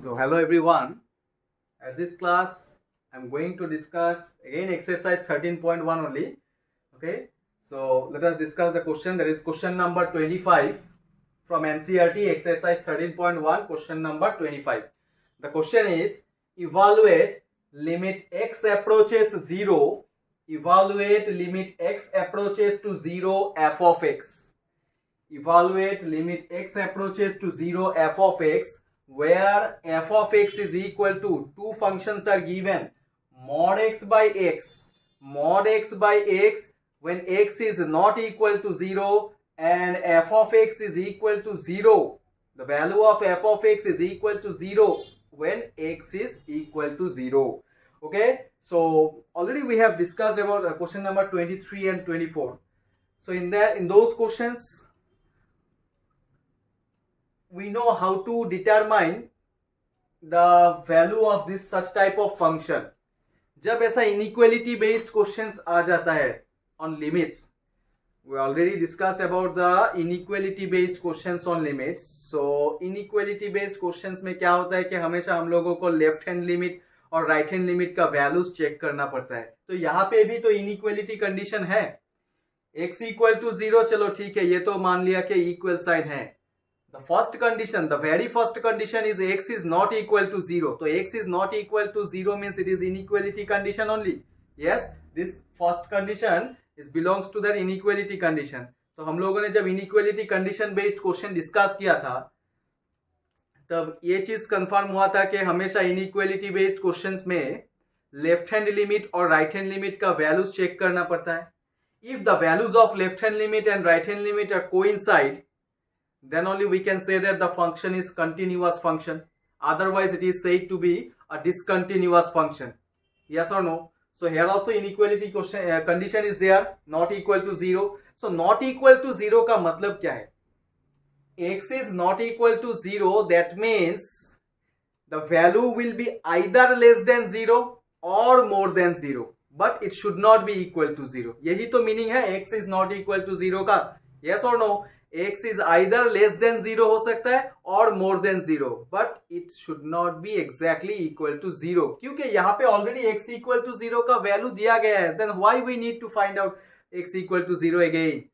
So hello everyone. At this class, I'm going to discuss again exercise 13.1 only. Okay. So let us discuss the question. That is question number 25 from ncert exercise 13.1. Question number 25. The question is evaluate limit x approaches 0. Evaluate limit x approaches to 0 f of x. Evaluate limit x approaches to 0 f of x, where f of x is equal to two functions are given, mod x by x when x is not equal to 0 and f of x is equal to 0. The value of f of x is equal to 0 when x is equal to 0. Okay, so already we have discussed about question number 23 and 24. So in those questions we know how to determine the value of this such type of function. जब ऐसा inequality based questions आ जाता है on limits, we already discussed about the inequality based questions on limits. So inequality based questions में क्या होता है कि हमेशा हम लोगों को लेफ्ट हैंड लिमिट और राइट हैंड लिमिट का वैल्यूज चेक करना पड़ता है. तो यहाँ पे भी तो inequality कंडीशन है, x इक्वल टू 0. चलो ठीक है, ये तो मान लिया कि इक्वल साइन है. The first condition, the very first condition is x is not equal to 0. So x is not equal to 0 means it is inequality condition only. Yes, this first condition is belongs to that inequality condition. तो हम लोगों ने जब inequality condition based question discuss किया था तब ये चीज कंफर्म हुआ था कि हमेशा inequality based questions में लेफ्ट हैंड लिमिट और राइट हैंड लिमिट का वैल्यूज चेक करना पड़ता है. If the values of left hand limit and right hand limit are coincide, then only we can say that the function is continuous function. Otherwise it is said to be a discontinuous function. Yes or no? So here also inequality question condition is there, not equal to 0. So not equal to 0 का मतलब क्या है? X is not equal to 0, that means the value will be either less than 0 or more than 0, but it should not be equal to 0. यही तो meaning है x is not equal to 0 का. Yes or no? x is either less than 0 हो सकता है और more than 0, but it should not be exactly equal to 0. क्योंकि यहाँ पे already x equal to 0 का वैल्यू दिया गया है. Then why we need to find out x equal to 0 again?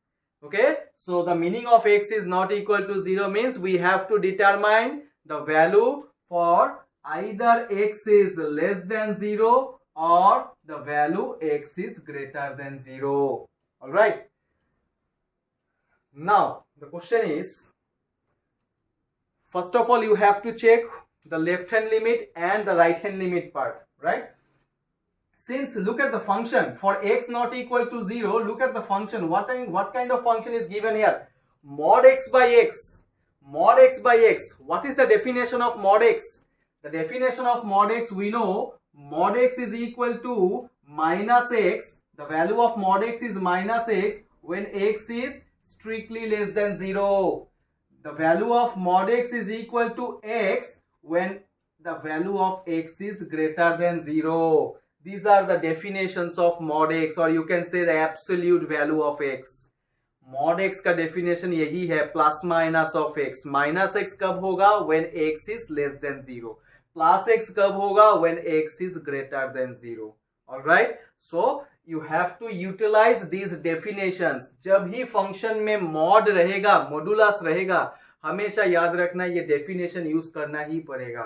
Okay, so the meaning of x is not equal to 0 means we have to determine the value for either x is less than 0 or the value x is greater than 0. All right. Now the question is, first of all you have to check the left hand limit and the right hand limit part, right? Since look at the function for x not equal to 0, look at the function. What kind of function is given here? Mod x by x. Mod x by x. What is the definition of mod x? The definition of mod x, we know mod x is equal to minus x. The value of mod x is minus x when x is strictly less than 0. The value of mod x is equal to x when the value of x is greater than 0. These are the definitions of mod x, or you can say the absolute value of x. Mod x का definition यही है, plus minus of x. Minus x कब होगा? When x is less than 0. Plus x कब होगा? When x is greater than 0. Alright, so you have to utilize these definitions. जब ही function में mod रहेगा, modulus रहेगा, हमेशा याद रखना ये definition use करना ही पड़ेगा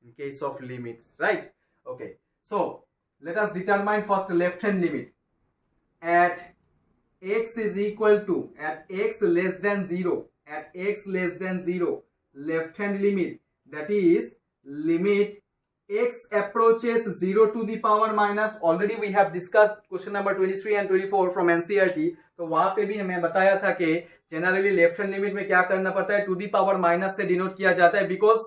in case of limits, right? Okay, so let us determine first left hand limit. At x is equal to, at x less than 0, at x less than 0, left hand limit, that is limit x approaches 0 to the power minus. Already we have discussed question number 23 and 24 from ncert. तो वहां पे भी हमें बताया था कि generally left hand limit में क्या करना पड़ता है, टू दी पावर माइनस से डिनोट किया जाता है, because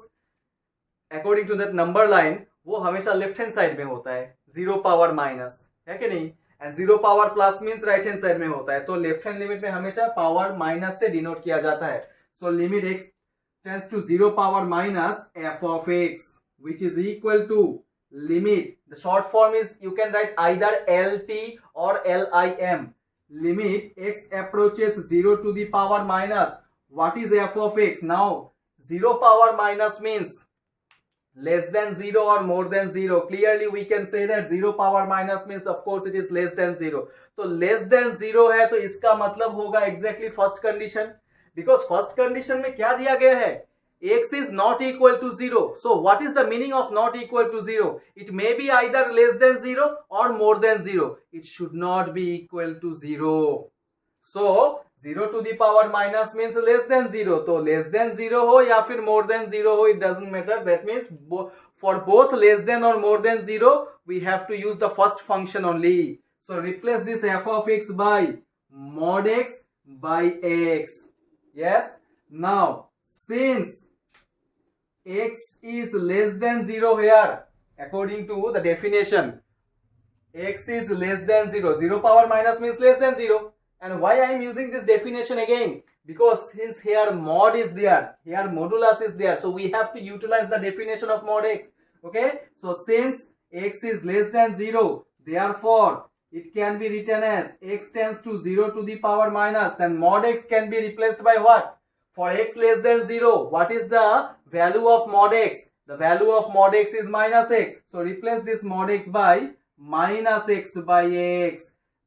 according to that number line वो हमेशा लेफ्ट हैंड साइड में होता है, 0 पावर माइनस है कि नहीं, and 0 power plus means right hand side में होता है. तो लेफ्ट हैंड लिमिट में हमेशा पावर माइनस से डिनोट किया जाता है. So limit X tends to 0 power minus f of x, which is equal to limit, the short form is you can write either LT or LIM, limit x approaches 0 to the power minus. What is f of x? Now 0 power minus means less than 0 or more than 0. Clearly we can say that 0 power minus means of course it is less than 0. तो less than 0 है तो इसका मतलब होगा exactly first condition, because first condition में क्या दिया गया है, x is not equal to 0. So what is the meaning of not equal to 0? It may be either less than 0 or more than 0. It should not be equal to 0. So 0 to the power minus means less than 0. तो less than 0 हो या फिर more than 0 हो, it doesn't matter. That means for both less than or more than 0, we have to use the first function only. So replace this f of x by mod x by x. Yes. Now since x is less than 0 here, according to the definition, x is less than 0. 0 power minus means less than 0. And why I am using this definition again? Because since here mod is there, here modulus is there, so we have to utilize the definition of mod x. Okay, so since x is less than 0, therefore it can be written as x tends to 0 to the power minus, then mod x can be replaced by what? For x less than 0, what is the value of mod x? The value of mod x is minus x. So replace this mod x by minus x by x.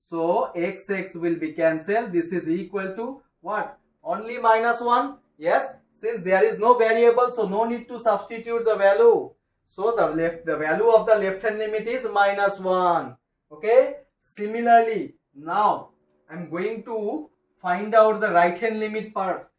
So x will be cancelled. This is equal to what? Only minus 1. Yes, since there is no variable, so no need to substitute the value. So the value of the left hand limit is minus 1. Okay. Similarly, now I am going to find out the right hand limit part.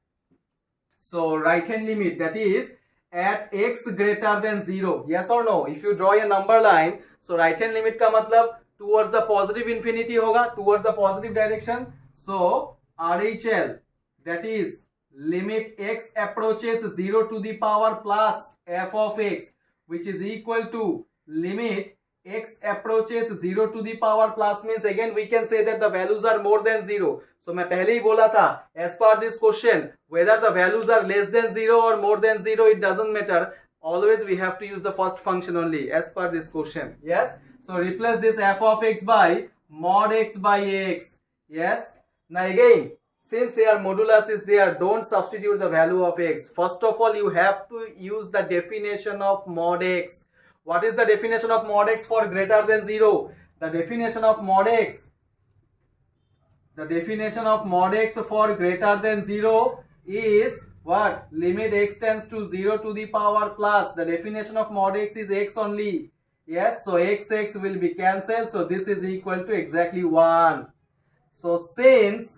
So right hand limit, that is at x greater than 0. Yes or no? If you draw a number line, so right hand limit का मतलब towards the positive infinity होगा, towards the positive direction. So RHL, that is limit x approaches 0 to the power plus f of x, which is equal to limit x approaches 0 to the power plus means again we can say that the values are more than 0. So मैं पहले ही बोला था, as per this question, whether the values are less than 0 or more than 0, it doesn't matter. Always we have to use the first function only as per this question. Yes. So replace this f of x by mod x by x. Yes. Now again, since here modulus is there, don't substitute the value of x. First of all, you have to use the definition of mod x. What is the definition of mod x for greater than 0? The definition of mod x for greater than 0 is what? Limit x tends to 0 to the power plus. The definition of mod x is x only. Yes, so x will be cancelled. So this is equal to exactly 1. So since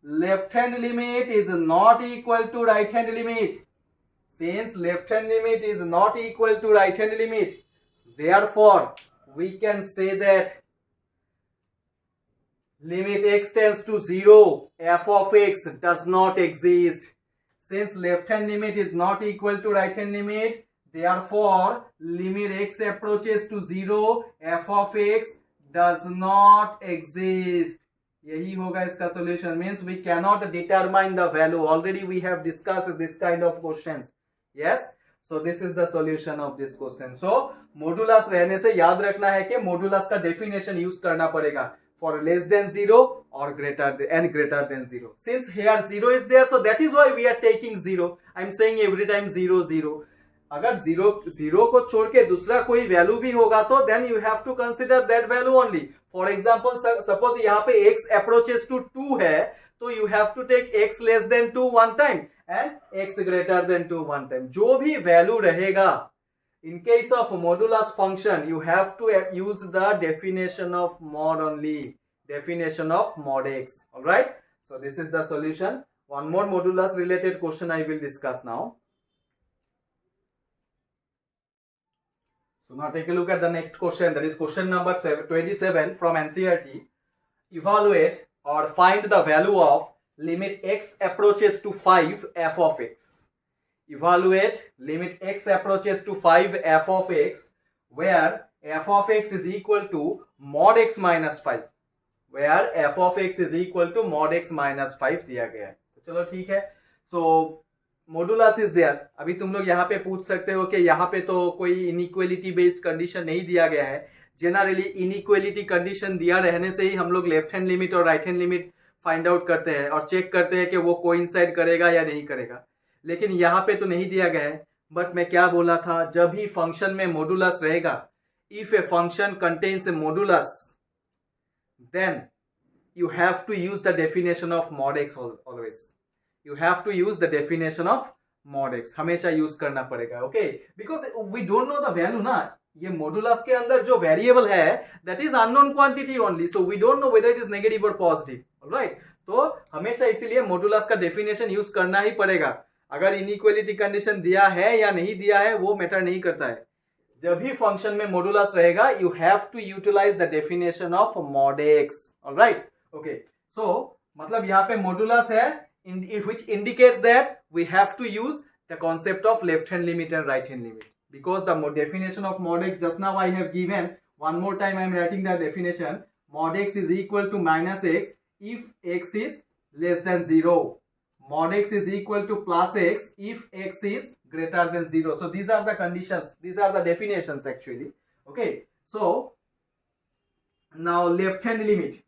left hand limit is not equal to right hand limit, therefore we can say that limit x tends to 0, f of x does not exist. Since left hand limit is not equal to right hand limit, therefore limit x approaches to 0, f of x does not exist. यही होगा इसका solution. Means we cannot determine the value. Already we have discussed this kind of questions. Yes. So this is the solution of this question. So modulus रहने से याद रखना है कि modulus का definition use करना पड़ेगा for less than 0 or greater than 0. Since here 0 is there, so that is why we are taking 0. I am saying every time 0 0. अगर 0 को छोड़ के दूसरा कोई वैल्यू भी होगा तो then you have to consider that value only. For example, suppose यहाँ पे x approaches to 2 है, तो you have to take x less than 2 one time and x greater than 2 one time. जो भी वैल्यू रहेगा, in case of modulus function, you have to use the definition of mod only, definition of mod x. All right. So this is the solution. One more modulus related question I will discuss now. So now take a look at the next question, that is question number 27 from ncert. Evaluate or find the value of limit x approaches to 5 f of x. Evaluate limit x approaches to 5 f of x, where f of x is equal to mod x minus 5. Where f of x is equal to mod x minus 5 दिया गया है. तो चलो ठीक है. So modulus is there. अभी तुम लोग यहाँ पे पूछ सकते हो कि यहाँ पे तो कोई इनइक्वालिटी बेस्ड कंडीशन नहीं दिया गया है. जनरली इनइक्वालिटी कंडीशन दिया रहने से ही हम लोग लेफ्ट हैंड लिमिट और right hand limit find out करते हैं और चेक करते हैं कि वो कोइंसाइड करेगा या नहीं करेगा. लेकिन यहाँ पे तो नहीं दिया गया है. बट मैं क्या बोला था, जब ही फंक्शन में मॉडुलस रहेगा, if a function contains a modulus, then you have to use the definition of mod x always. You have to use the definition of mod x, हमेशा यूज करना पड़ेगा. Okay, because we don't know the value ना. ये modulus के अंदर जो variable है that is unknown quantity only, so we don't know whether it is negative और पॉजिटिव. ऑलराइट, तो हमेशा इसीलिए मॉडुलस का डेफिनेशन यूज करना ही पड़ेगा. अगर इनइक्वालिटी कंडीशन दिया है या नहीं दिया है वो मैटर नहीं करता है. जब भी फंक्शन में मॉडुलस रहेगा you have to utilize the definition of mod x. Alright, okay, so मतलब यहाँ पे मॉडुलस है which indicates that we have to use the concept of left hand limit and right hand limit, because the definition of mod x just now I have given. One more time I am writing the definition. Mod x is equal to minus x if x is less than 0. Mod x is equal to plus x if x is greater than 0. So these are the conditions, these are the definitions actually. Okay, so now left hand limit,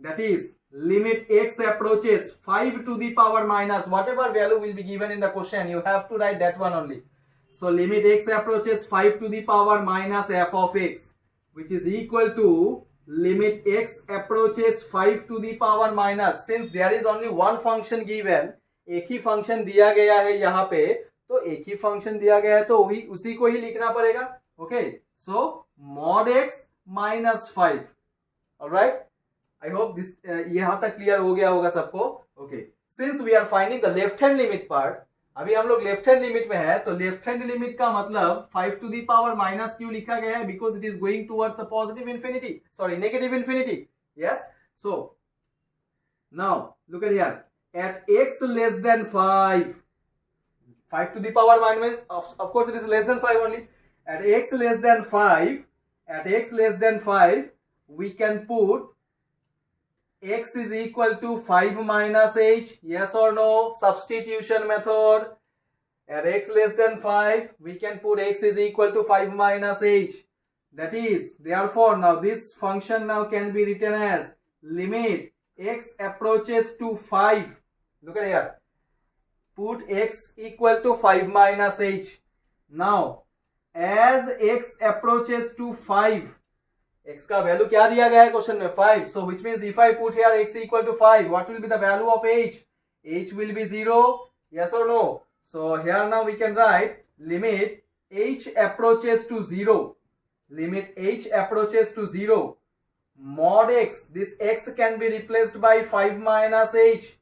that is limit x approaches 5 to the power minus whatever value will be given in the question, you have to write that one only. So limit x approaches 5 to the power minus f of x, which is equal to limit x approaches 5 to the power minus, since there is only one function given, एक ही function दिया गया है यहाँ पे, तो एक ही function दिया गया है तो वही उसी को ही लिखना पड़ेगा. Okay, so mod x minus 5. Alright, I hope this यहां तक क्लियर हो गया होगा सबको. Okay, since we are finding the left hand limit part, अभी हम लोग लेफ्ट हैंड लिमिट में है, तो लेफ्ट हैंड लिमिट का मतलब 5 टू द पावर माइनस क्यों लिखा गया है, because it is going towards the positive infinity, sorry negative infinity. Yes, so now look at here, at x less than 5 to the power minus, of course it is less than 5 only. At x less than 5 we can put x is equal to 5 minus h, yes or no, substitution method. At x less than 5 we can put x is equal to 5 minus h. That is, therefore now this function now can be written as limit x approaches to 5. Look at here, put x equal to 5 minus h. Now as x approaches to 5, x का value क्या दिया गया है question में, 5. So which means if I put here x equal to 5, what will be the value of h? h will be 0, yes or no? So here now we can write limit h approaches to 0, limit h approaches to 0, mod x, this x can be replaced by 5 minus h,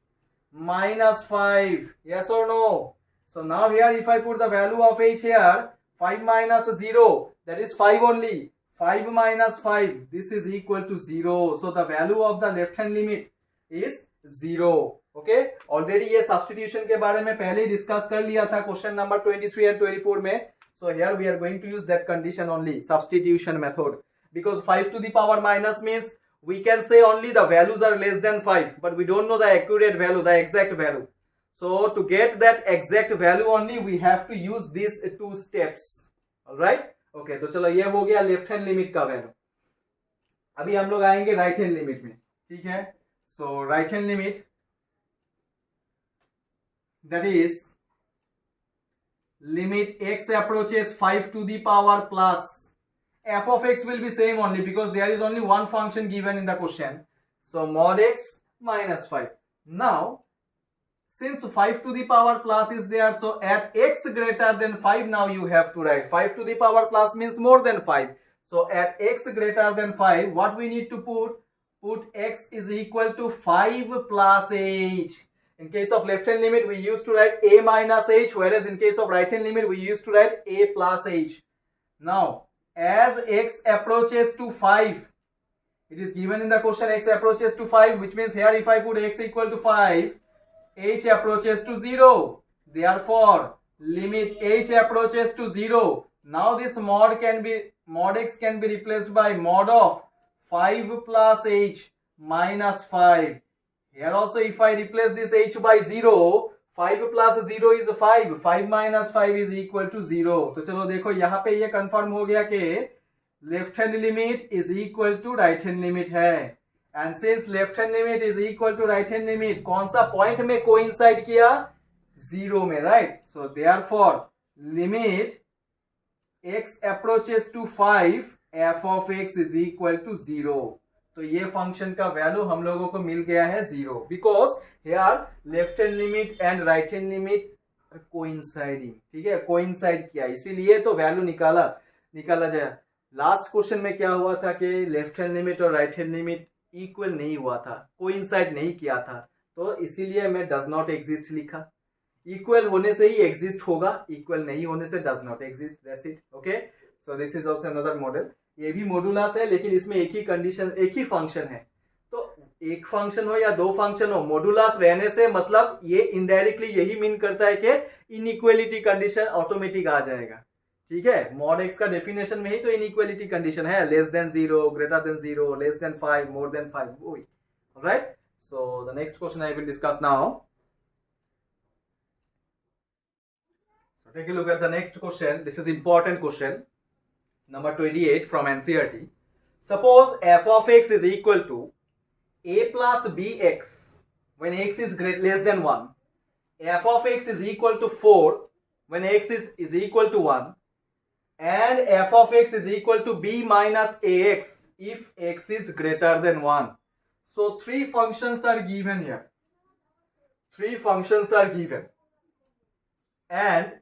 minus 5, yes or no? So now here if I put the value of h here, 5 minus 0, that is 5 only, 5 minus 5, this is equal to 0. So the value of the left hand limit is 0. Okay, already ये substitution के बारे में पहले ही discuss कर लिया था question number 23 and 24 में. So here we are going to use that condition only, substitution method, because 5 to the power minus means we can say only the values are less than 5, but we don't know the accurate value, the exact value. So to get that exact value only we have to use these two steps. Alright, okay, तो चलो ये हो गया left hand limit का value. अभी हम लोग आएंगे राइट हैंड लिमिट में. ठीक है, so right hand limit, that is limit x approaches 5 to the power plus, f of x will be same only because there is only one function given in the question, so mod x minus 5. Now since 5 to the power plus is there, so at x greater than 5 now you have to write 5 to the power plus means more than 5. So at x greater than 5 what we need to put x is equal to 5 plus h. In case of left hand limit we used to write a minus h, whereas in case of right hand limit we used to write a plus h. Now as x approaches to 5, it is given in the question x approaches to 5, which means here if I put x equal to 5, h approaches to 0, therefore limit h approaches to 0. Now this mod x can be replaced by mod of 5 plus h minus 5. Here also if I replace this h by 0, 5 plus 0 is 5, 5 minus 5 is equal to 0. तो चलो देखो यहाँ पे ये confirm हो गया कि left hand limit is equal to right hand limit है. And since left hand limit is equal to right hand limit, कौन सा पॉइंट में कोइंसाइड किया, जीरो में, right. So therefore limit x approaches to 5 f of x is equal to 0. तो ये function का value हम लोगों को मिल गया है 0 because here left hand limit and right hand limit coinciding. ठीक है, कोइंसाइड किया, इसीलिए तो वैल्यू निकाला जाए. लास्ट क्वेश्चन में क्या हुआ था कि लेफ्ट हैंड लिमिट और राइट हैंड लिमिट इक्वल नहीं हुआ था, कोइंसाइड नहीं किया था, तो इसीलिए मैं डज नॉट एग्जिस्ट लिखा. इक्वल होने से ही एग्जिस्ट होगा, इक्वल नहीं होने से does not exist. That's it. Okay, so this is also another model. ये भी मॉडुलस है, लेकिन इसमें एक ही कंडीशन, एक ही फंक्शन है. तो एक फंक्शन हो या दो फंक्शन हो, मॉडुलस रहने से मतलब ये इनडायरेक्टली यही मीन करता है कि इनइक्वालिटी कंडीशन ऑटोमेटिक आ जाएगा. ठीक है, मॉड एक्स का डेफिनेशन में ही तो इनइक्वालिटी कंडीशन है, less than 0, greater than 0, less than 5, more than 5. वही, right. So the next question I will discuss now. Take a look at the next question. This is important question. Number 28 from ncert. Suppose f of x is equal to a plus bx when x is less than 1. F of x is equal to 4 when x is equal to 1. And f of x is equal to b minus ax if x is greater than 1. So three functions are given here. Three functions are given. And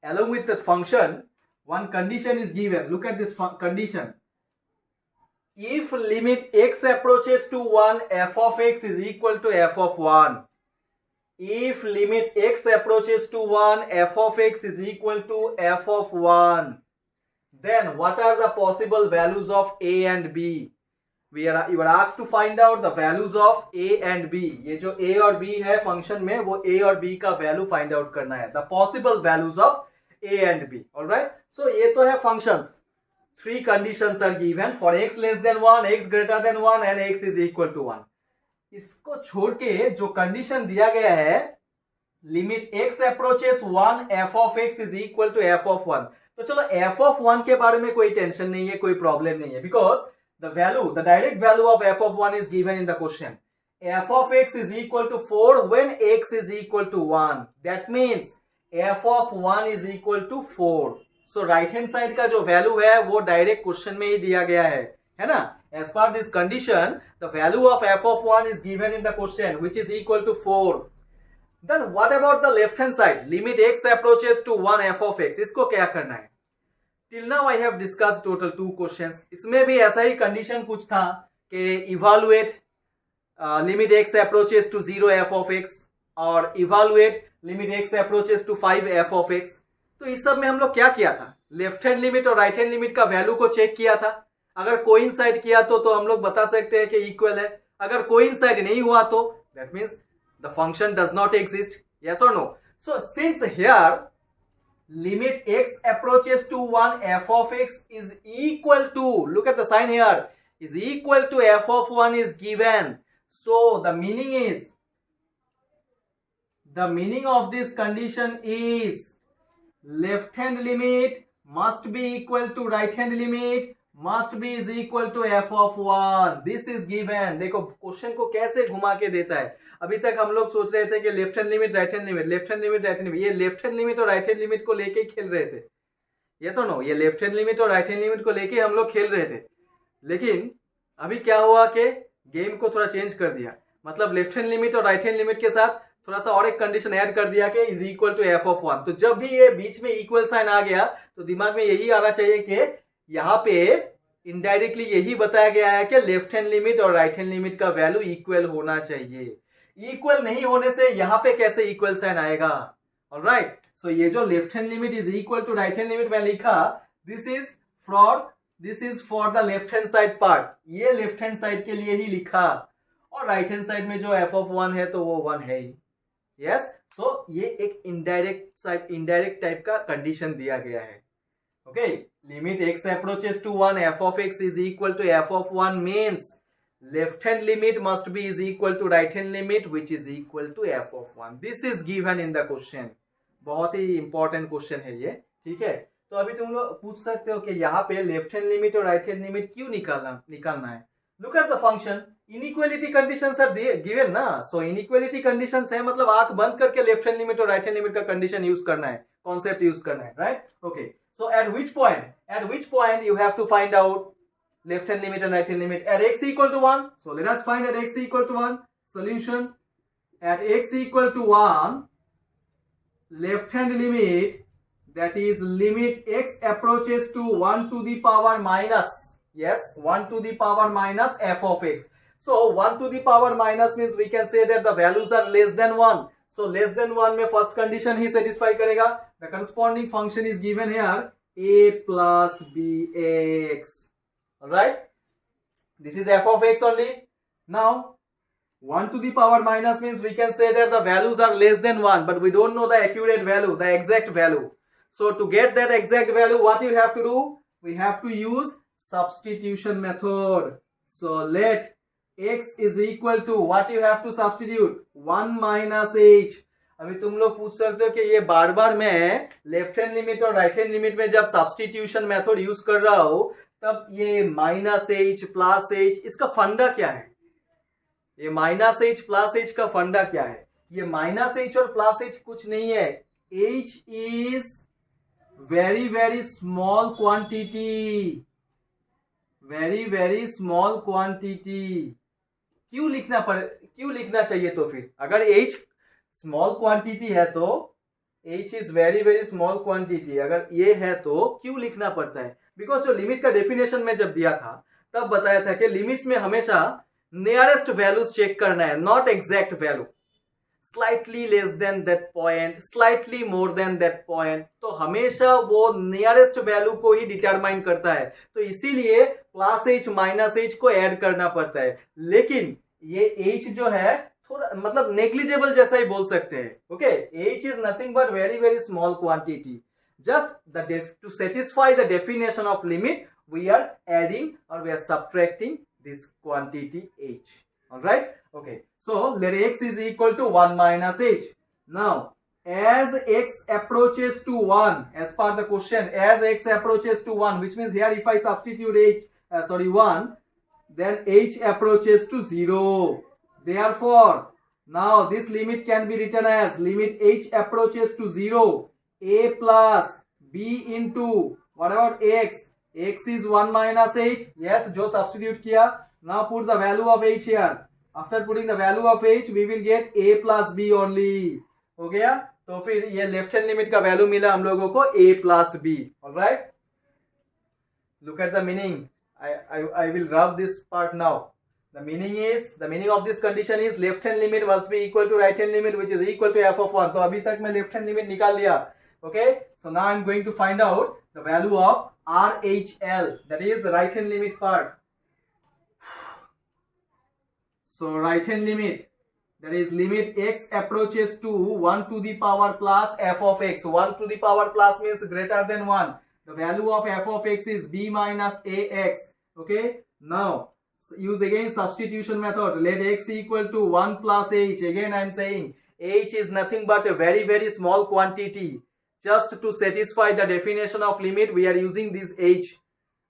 along with that function, one condition is given. Look at this condition. If limit x approaches to 1, f of x is equal to f of 1. If limit x approaches to 1, f of x is equal to f of 1. Then what are the possible values of a and b? You are asked to find out the values of a and b. ये जो a और b है function में, वो a और b का value find out करना है. The possible values of a and b. Alright, so ये तो है functions. Three conditions are given for x less than 1, x greater than 1 and x is equal to 1. इसको छोड़ के जो कंडीशन दिया गया है, limit x approaches 1, f of x is equal to f of 1. तो चलो f of 1 के बारे में कोई टेंशन नहीं है, कोई प्रॉब्लम नहीं है, because the direct value of f of 1 is given in the question. F of x is equal to 4 when x is equal to 1. That means f of 1 is equal to 4. So right hand side का जो value है वो direct question में ही दिया गया है ना. As per this condition, the value of f of 1 is given in the question, which is equal to 4. Then what about the left hand side? Limit x approaches to 1 f of x. इसको क्या करना है? Till now I have discussed total 2 questions. इसमें भी ऐसा ही condition कुछ था कि evaluate limit x approaches to 0 f of x और evaluate limit x approaches to 5 f of x. तो इस सब में हम लोग क्या किया था? लेफ्ट हैंड लिमिट और राइट हैंड लिमिट का वैल्यू को चेक किया था. अगर कोइंसाइड किया तो हम लोग बता सकते हैं कि इक्वल है. अगर कोइंसाइड नहीं हुआ तो that means the function does not exist. Yes और no? So since here limit x approaches to 1, f of x is equal to, look at the sign here, is equal to f of 1 is given. So the meaning of this condition is left hand limit must be equal to right hand limit must be is equal to f of 1. This is given. देखो question को कैसे घुमा के देता है. अभी तक हम लोग सोच रहे थे कि left hand limit right hand limit, left hand limit right hand limit, ये लेफ्ट हैंड लिमिट और राइट हैंड लिमिट को लेके खेल रहे थे. यस और नो? ये लेफ्ट हैंड लिमिट और राइट हैंड लिमिट को लेके हम लोग खेल रहे थे. लेकिन अभी क्या हुआ कि गेम को थोड़ा चेंज कर दिया. मतलब लेफ्ट हैंड लिमिट और राइट हैंड लिमिट के साथ थोड़ा सा और एक कंडीशन ऐड कर दिया कि is equal to F of 1. तो जब भी ये बीच में इक्वल साइन आ गया तो दिमाग में यही आना चाहिए कि यहाँ पे इनडायरेक्टली यही बताया गया है कि लेफ्ट हैंड लिमिट और राइट हैंड लिमिट का वैल्यू इक्वल होना चाहिए. इक्वल नहीं होने से यहाँ पे कैसे इक्वल साइन आएगा? ऑलराइट, सो ये जो left hand limit is equal to right hand limit मैं लिखा, this is for the left hand side part. ये लेफ्ट हैंड साइड के लिए ही लिखा, और राइट हैंड साइड में जो एफ ऑफ 1 है तो वो 1 है ही. यस, सो ये एक इनडायरेक्ट टाइप का कंडीशन दिया गया है. Okay, limit x approaches to 1, f of x is equal to f of 1 means left hand limit must be is equal to right hand limit which is equal to f of 1. This is given in the question. बहुत ही important question है ये. ठीक है, तो अभी तुम लोग पूछ सकते हो कि यहाँ पे लेफ्ट हैंड लिमिट और राइट हैंड लिमिट क्यों निकालना है. look at the function. Inequality conditions are given ना, so inequality conditions है मतलब आंख बंद करके लेफ्ट हैंड लिमिट और राइट हैंड लिमिट का कंडीशन यूज करना है, कॉन्सेप्ट यूज करना है, right? Okay, so at which point you have to find out left hand limit and right hand limit at x equal to 1. So let us find at x equal to 1 solution. At x equal to 1, left hand limit, that is limit x approaches to 1 to the power minus, yes, 1 to the power minus f of x. So 1 to the power minus means we can say that the values are less than 1. So less than 1 में first condition ही satisfy करेगा. The corresponding function is given here, a plus bx. Alright, this is f of x only. Now 1 to the power minus means we can say that the values are less than 1, but we don't know the accurate value, the exact value. So to get that exact value, what you have to do? We have to use substitution method. So let x is equal to, what you have to substitute? 1 minus h. अभी तुम लोग पूछ सकते हो कि ये बार बार मैं left hand limit और राइट हैंड लिमिट में जब सब्स्टिट्यूशन मेथड यूज कर रहा हूं तब ये माइनस एच प्लस एच, इसका फंडा क्या है? ये माइनस एच प्लस एच का फंडा क्या है? ये माइनस एच और प्लस एच कुछ नहीं है. H is very very small quantity, very very small quantity. क्यों लिखना चाहिए? तो फिर अगर एच स्मॉल क्वांटिटी है तो H is very very small quantity, अगर ये है तो क्यों लिखना पड़ता है? बिकॉज जो लिमिट का डेफिनेशन में जब दिया था तब बताया था कि लिमिट्स में हमेशा नियरेस्ट वैल्यूज चेक करना है, not exact value. Slightly less than that point, slightly more than that point, तो हमेशा वो नियरेस्ट वैल्यू को ही डिटरमाइन करता है. तो इसीलिए प्लस एच माइनस एच को ऐड करना पड़ता है. लेकिन ये एच जो है थोड़ा मतलब नेग्लिजेबल जैसा ही बोल सकते हैं. Okay, H is nothing but very very small quantity. Just to satisfy the definition of limit, we are adding or we are subtracting this quantity h. Alright? Okay. So let x is equal to 1 minus h. Now, as x approaches to 1, as per the question, as x approaches to 1, which means here if I substitute h, 1, then h approaches to 0. Therefore, now this limit can be written as limit h approaches to 0. A plus b into what about x? X is 1 minus h. Yes, जो substitute किया. Now put the value of h here. After putting the value of h, we will get a plus b only. हो गया? तो फिर ये left hand limit का value मिला हम लोगों को a plus b. Alright? Look at the meaning. I will rub this part now. The meaning of this condition is left hand limit must be equal to right hand limit, which is equal to f of 1. तो अभी तक मैं left hand limit निकाल लिया. Okay, so now I'm going to find out the value of RHL, that is the right hand limit part. So right hand limit, that is limit x approaches to 1 to the power plus f of x. 1 to the power plus means greater than 1. The value of f of x is b minus ax. Okay, now use again substitution method. Let x equal to 1 plus h. Again I am saying h is nothing but a very very small quantity. Just to satisfy the definition of limit, we are using this h.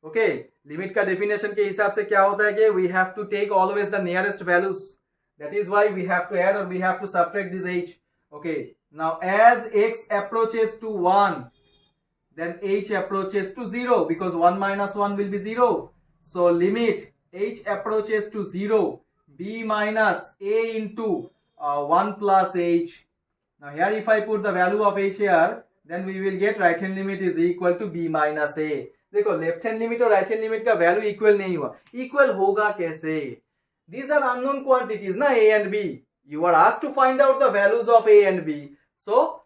Okay, limit का definition के हिसाब से क्या होता है कि we have to take always the nearest values. That is why we have to add or we have to subtract this h. Okay, now as x approaches to 1, then h approaches to 0, because 1 minus 1 will be 0. So limit h approaches to 0, b minus a into 1 plus h. Now here if I put the value of h here, then we will get right hand limit is equal to b minus a. देखो left hand limit और right hand limit का value equal नहीं हुआ. Equal होगा कैसे? These are unknown quantities ना, a and b. You are asked to find out the values of a and b. So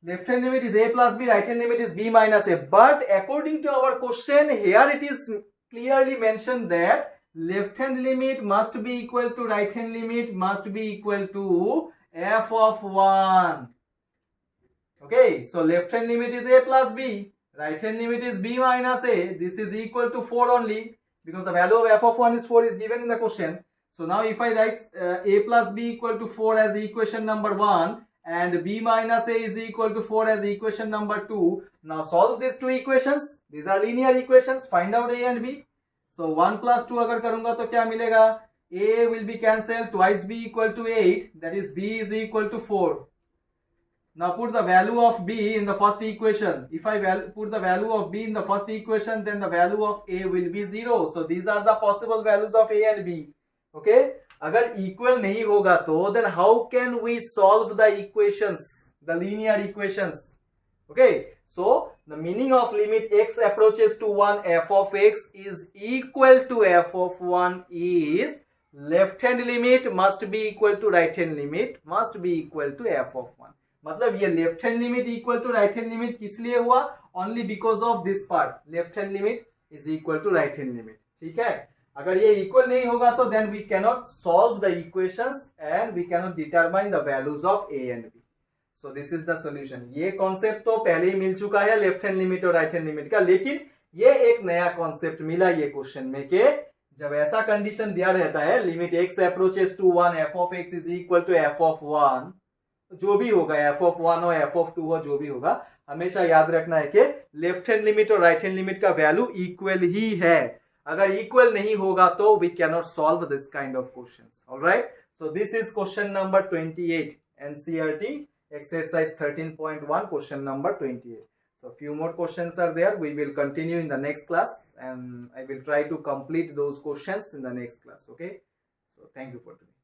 left hand limit is a plus b, right hand limit is b minus a. But according to our question, here it is clearly mentioned that left hand limit must be equal to right hand limit must be equal to f of 1. Okay, so left hand limit is a plus b, right hand limit is b minus a. This is equal to 4 only, because the value of f of 1 is 4 is given in the question. So now if I write a plus b equal to 4 as equation number 1 and b minus a is equal to 4 as equation number 2. Now solve these two equations. These are linear equations. Find out a and b. So 1 plus 2 अगर करूंगा तो क्या मिलेगा? A will be cancelled, twice B equal to 8, that is B is equal to 4. Now put the value of B in the first equation. If I put the value of B in the first equation, then the value of A will be 0. So these are the possible values of A and B. Okay? अगर equal नहीं होगा तो then how can we solve the equations, the linear equations? Okay? So the meaning of limit x approaches to 1 f of x is equal to f of 1 is left hand limit must be equal to right hand limit must be equal to f of 1. मतलब ये left hand limit equal to right hand limit किस लिए हुआ? Only because of this part, left hand limit is equal to right hand limit. ठीक है, अगर ये इक्वल नहीं होगा तो then we can not solve the equations and we can not determine the values of A and B. So this is the solution. ये concept तो पहले ही मिल चुका है लेफ्ट हैंड लिमिट और राइट हैंड लिमिट का, लेकिन ये एक नया कॉन्सेप्ट मिला ये क्वेश्चन में कि जब ऐसा कंडीशन दिया रहता है limit X approaches to 1 F of X is equal to F of 1, जो भी होगा एफ ऑफ 1 हो एफ ऑफ 2 हो जो भी होगा, हमेशा याद रखना है कि लेफ्ट हैंड लिमिट और राइट हैंड लिमिट का वैल्यू इक्वल ही है. अगर इक्वल नहीं होगा तो we can not solve this kind of questions. Alright, so this is question number 28 NCERT exercise 13.1 question number 28. So few more questions are there. We will continue in the next class and I will try to complete those questions in the next class. Okay, so thank you for today.